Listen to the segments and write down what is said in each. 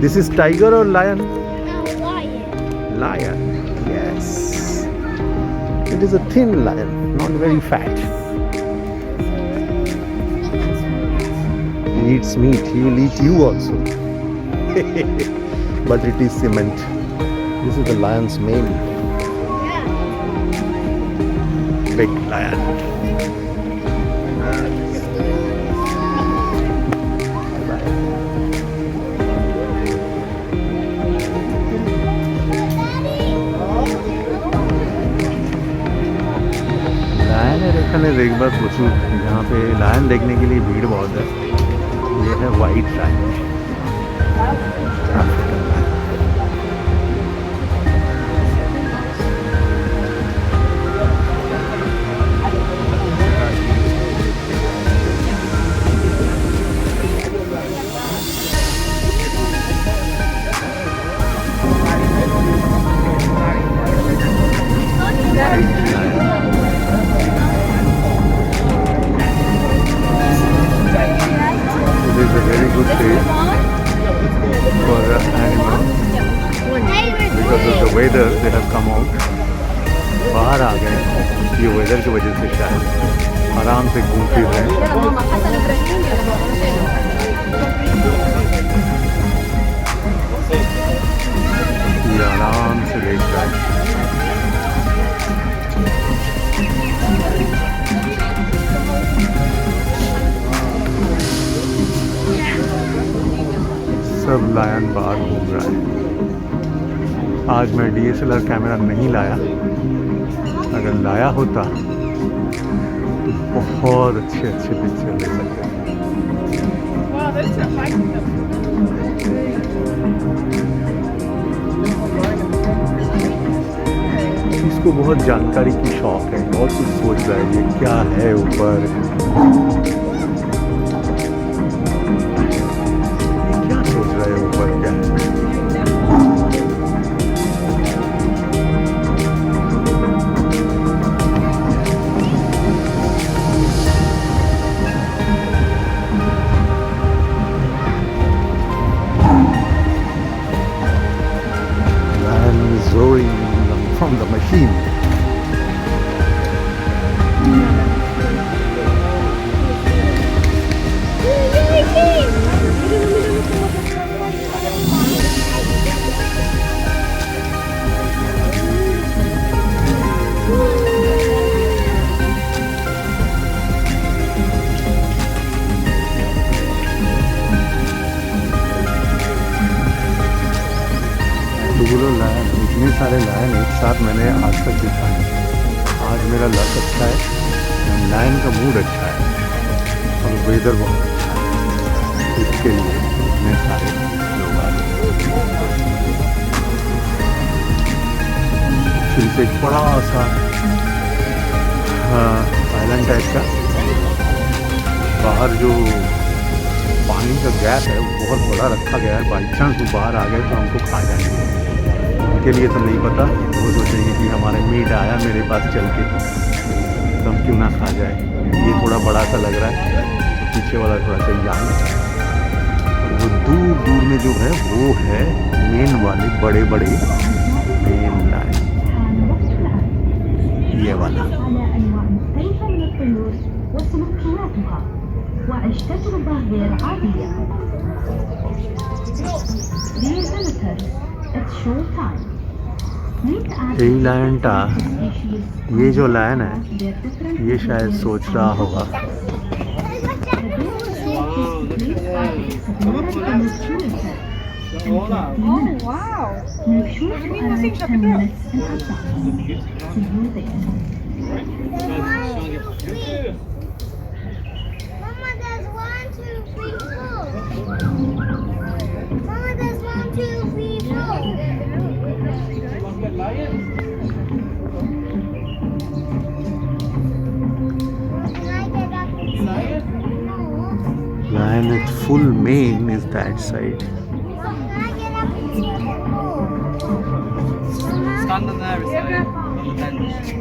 This is tiger or lion? Lion. Lion. Yes. It is a thin lion, not very fat. He eats meat. He will eat you also. But it is cement. This is the lion's mane. Yeah. Big lion. Lion এখানে দেখবার প্রচুর यहाँ पे lion देखने के लिए भीड़ बहुत है ये है white lion It is a very good day for the animals because of the weather. They have come out. बाहर आ गए ये वेदर की वजह से शायद आराम से घूम फिर रहे हैं ये आराम से देख रहा है सब लायन बाहर घूम रहा है आज मैं DSLR कैमरा नहीं लाया अगर लाया होता तो बहुत अच्छे अच्छे पिक्चर ले सकते इसको बहुत जानकारी की शौक है बहुत कुछ सोच रहा है ये क्या है ऊपर क्या सोच रहा है ऊपर क्या है roaring from the machine. दुगुलो लायन इतने सारे लायन एक साथ मैंने आज तक देखा है आज मेरा लक अच्छा है लायन का मूड अच्छा है और वेदर बहुत अच्छा है इसके लिए इतने सारे लोग आ गए फिर से एक बड़ा सा आइलैंड टाइप का बाहर जो पानी का गैप है वो बहुत बड़ा रखा गया है बाई चांस वो बाहर आ गए तो हमको खा जाएंगे उनके लिए तो नहीं पता वो सोचेंगे कि हमारे मीट आया मेरे पास चल के तो हम क्यों ना खा जाए ये थोड़ा बड़ा सा लग रहा है तो पीछे वाला थोड़ा सा यंग वो दूर दूर में जो है वो है मेन वाले बड़े बड़े मेन लाइन ये वाला وعيش تجربة غير عادية. Dear visitors, it's show time. यही लायन था ये जो लायन है ये शायद सोच रहा होगा Lion with full mane is that side. Stand on there, on the bench.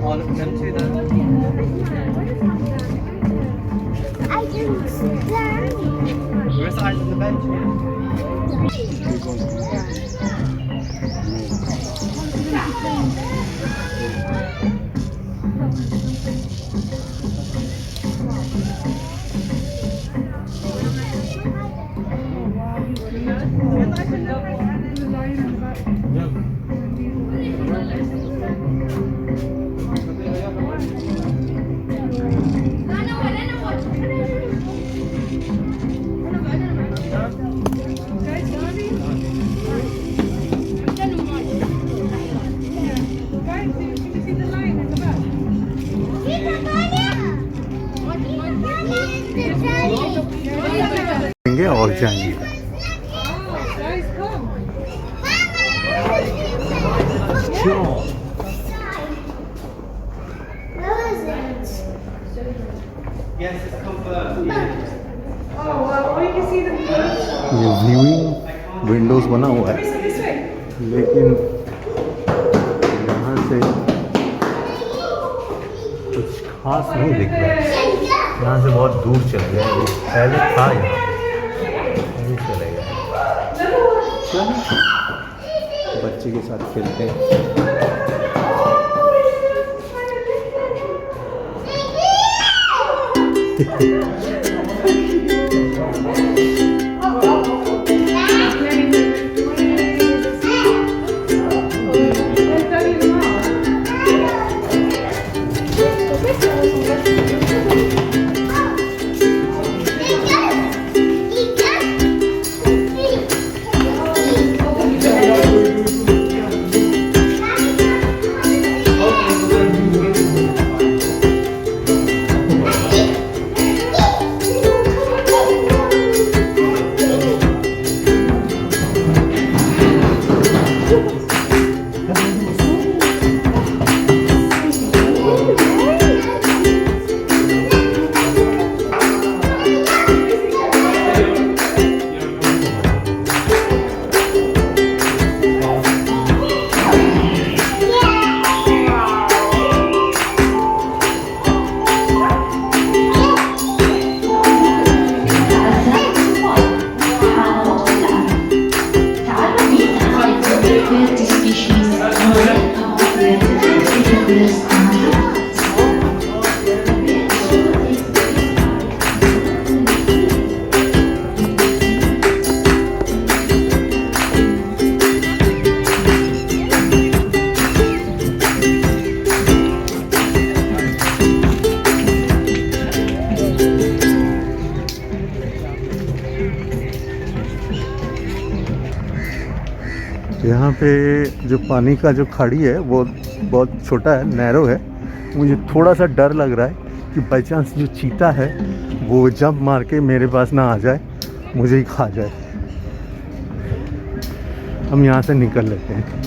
Or look at them two there. I can stand. We're side on the bench here. लेंगे और जाएंगे। क्यों? ये व्यूइंग विंडोज बना हुआ है, लेकिन यहाँ से कुछ खास नहीं दिख रहा है। यहाँ से बहुत दूर चले गए, पहले था यहाँ, अभी चले गए। चलो बच्चे के साथ खेलते हैं। यहाँ पे जो पानी का जो खाड़ी है वो बहुत छोटा है, नैरो है। मुझे थोड़ा सा डर लग रहा है कि बाई चांस जो चीता है वो जंप मार के मेरे पास ना आ जाए, मुझे ही खा जाए। हम यहाँ से निकल लेते हैं।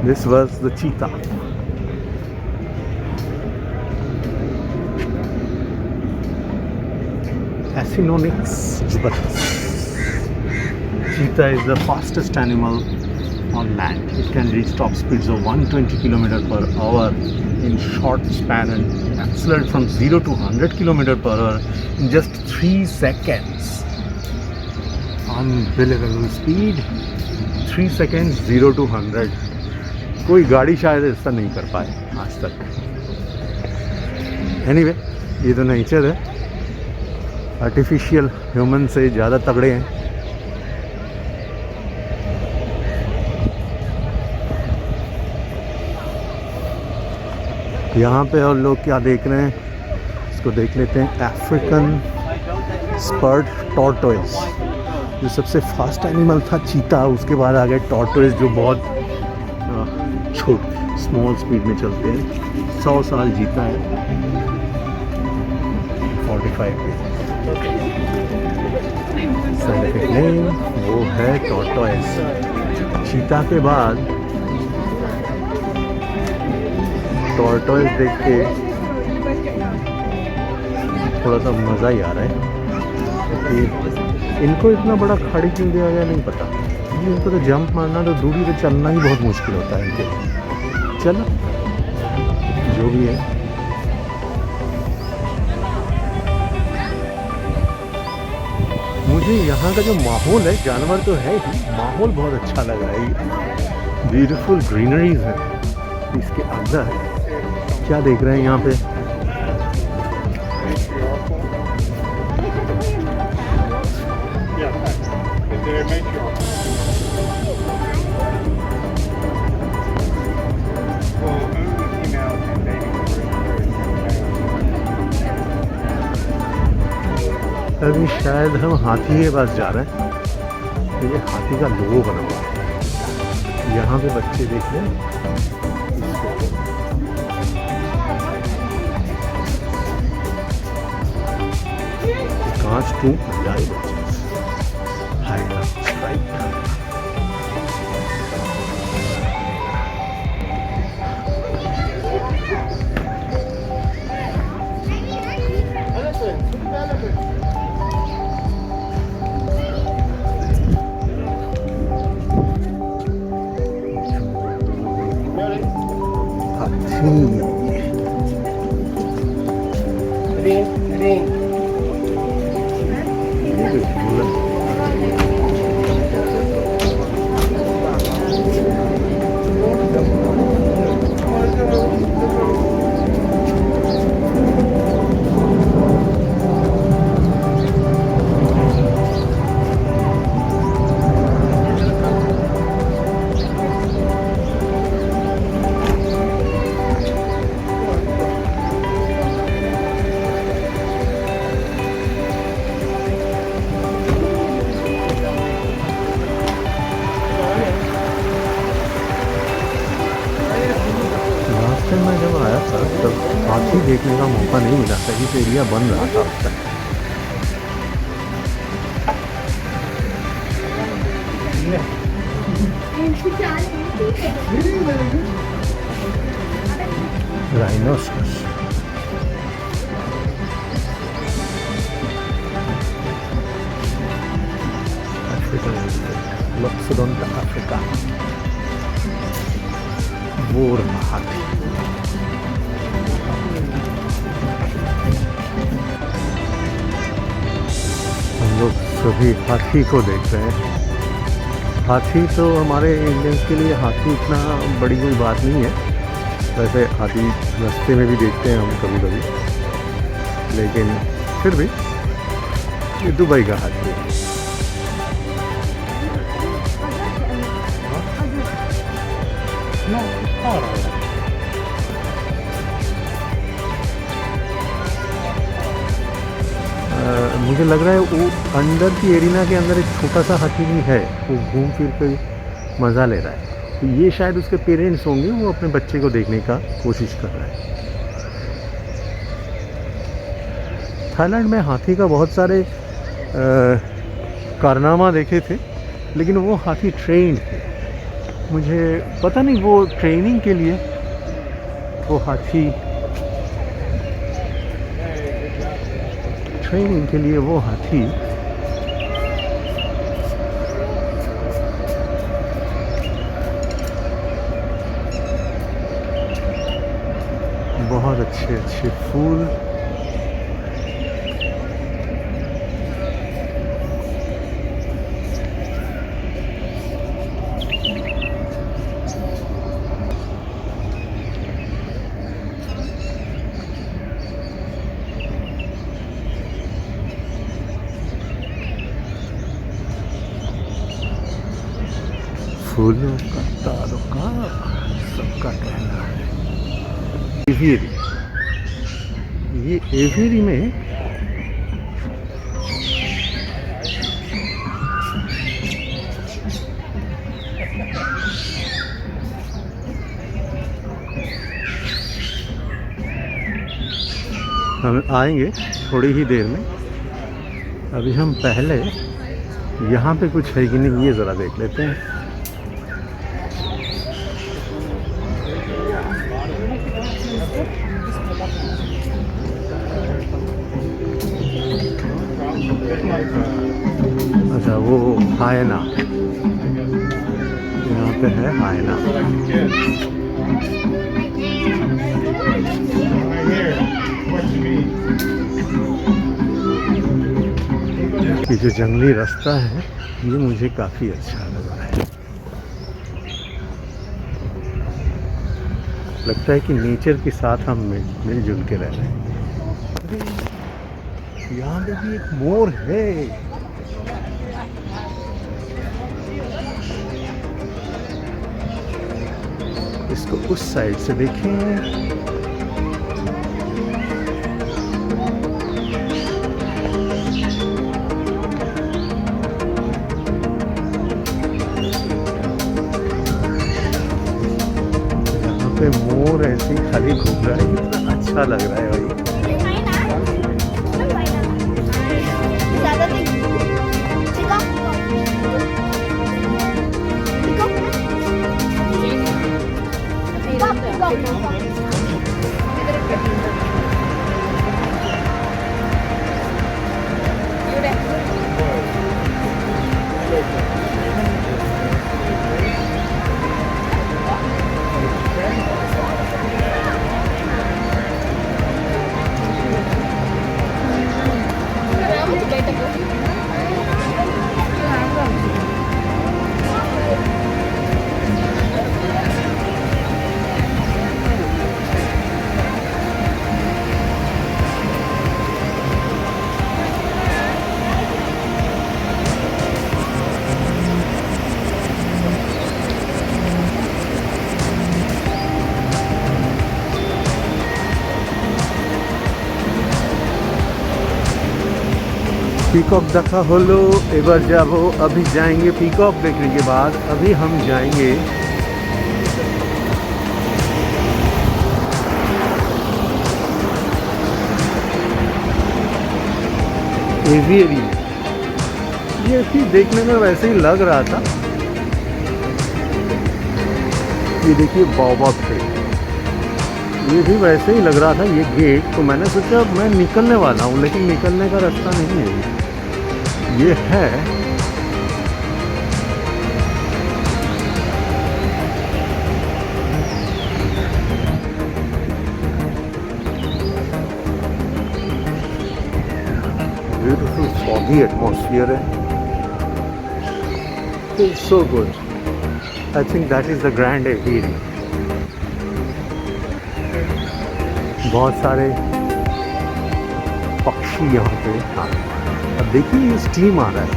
This was the cheetah. Acinonyx jubatus. Cheetah is the fastest animal on land. It can reach top speeds of 120 km per hour in short span and accelerate from 0 to 100 km per hour in just 3 seconds. Unbelievable speed. 3 seconds 0 to 100. कोई गाड़ी शायद ऐसा नहीं कर पाए आज तक। Anyway, ये तो नेचर है, आर्टिफिशियल ह्यूमन से ज़्यादा तगड़े हैं। यहाँ पे और लोग क्या देख रहे हैं, इसको देख लेते हैं। अफ्रीकन स्पर्ड टॉर्टोइज, जो सबसे फास्ट एनिमल था चीता, उसके बाद आ गए टॉर्टोइज जो बहुत छोटे स्मॉल स्पीड में चलते हैं। 100 साल जीता है, 45 पे। साइंटिफिक नेम वो है टॉर्टोइज। चीता के बाद टॉर्टोइज देख के थोड़ा सा मज़ा ही आ रहा है, क्योंकि इनको इतना बड़ा खाड़ी क्यों दिया गया नहीं पता। इनको तो जंप मारना, तो दूरी पे चलना ही बहुत मुश्किल होता है इनके। चलो जो भी है, मुझे यहाँ का जो माहौल है, जानवर तो है ही, माहौल बहुत अच्छा लग रहा है। ब्यूटीफुल ग्रीनरीज है। इसके अंदर क्या देख रहे हैं यहाँ पे? अभी शायद हम हाथी के पास जा रहे हैं। तो ये हाथी का लोगो बना हुआ है। यहाँ पे बच्चे देख रहे हैं इसको। कांच टूट जाए बच्चे। हाय राइट। मैं जब आया था तब हाथी देखने का मौका नहीं मिला, सही से एरिया बन रहा था उस टाइम। राइनोसरस लोक्सोडोंटा अफ्रीका, वोर हाथी। हम लोग सभी हाथी को देख रहे हैं। हाथी तो हमारे इंडियंस के लिए हाथी इतना बड़ी कोई बात नहीं है। वैसे हाथी रास्ते में भी देखते हैं हम कभी कभी, लेकिन फिर भी ये दुबई का हाथी है। मुझे लग रहा है वो अंदर की एरिना के अंदर एक छोटा सा हाथी भी है, वो घूम फिर के मज़ा ले रहा है। तो ये शायद उसके पेरेंट्स होंगे, वो अपने बच्चे को देखने का कोशिश कर रहा है। थाईलैंड में हाथी का बहुत सारे कारनामा देखे थे, लेकिन वो हाथी ट्रेंड थे। मुझे पता नहीं वो ट्रेनिंग के लिए वो हाथी बहुत अच्छे अच्छे फूल, फूलों का तारों का सबका कहना है। एवियरी, ये एवियरी में हम आएंगे थोड़ी ही देर में। अभी हम पहले यहाँ पे कुछ है कि नहीं ये ज़रा देख लेते हैं। अच्छा, वो हायना, यहाँ पे है हायना। ये जो जंगली रास्ता है ये मुझे काफ़ी अच्छा लग रहा है। लगता है कि नेचर के साथ हम मिलजुल के रह रहे हैं। अरे यहाँ पे भी एक मोर है। इसको उस साइड से देखें। पे मोर ऐसे ही खाली घूम रहा है, कितना अच्छा लग रहा है भाई। पिकॉक देखा हलो एबार जाबो। अभी जाएंगे पिकॉक देखने के बाद अभी हम जाएंगे एवियरी। ये भी देखने में वैसे ही लग रहा था। ये देखिए बाओबाब पे, ये भी वैसे ही लग रहा था ये गेट। तो मैंने सोचा मैं निकलने वाला हूँ, लेकिन निकलने का रास्ता नहीं है, ये है। ब्यूटीफुल फॉगी एटमॉस्फियर है। Feels so good. I think that is the Grand Aviary. बहुत सारे पक्षी यहाँ पे। अब देखिए ये स्टीम आ रहा है।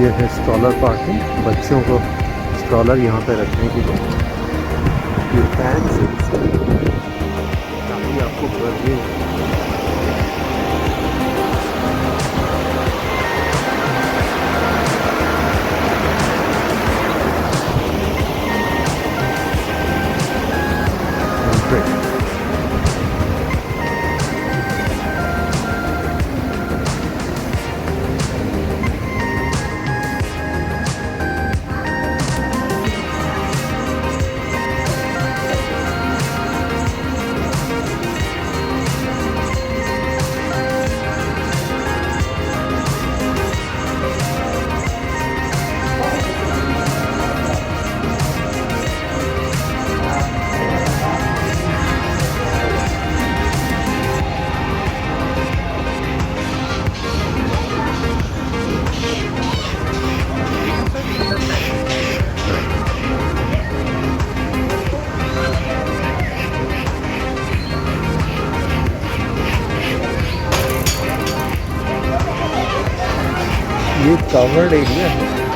ये है स्ट्रॉलर पार्किंग, बच्चों को स्ट्रॉलर यहाँ पे रखने के लिए। ये फैंस ताकि आपको गर्मी ये कवर्ड एरिया है।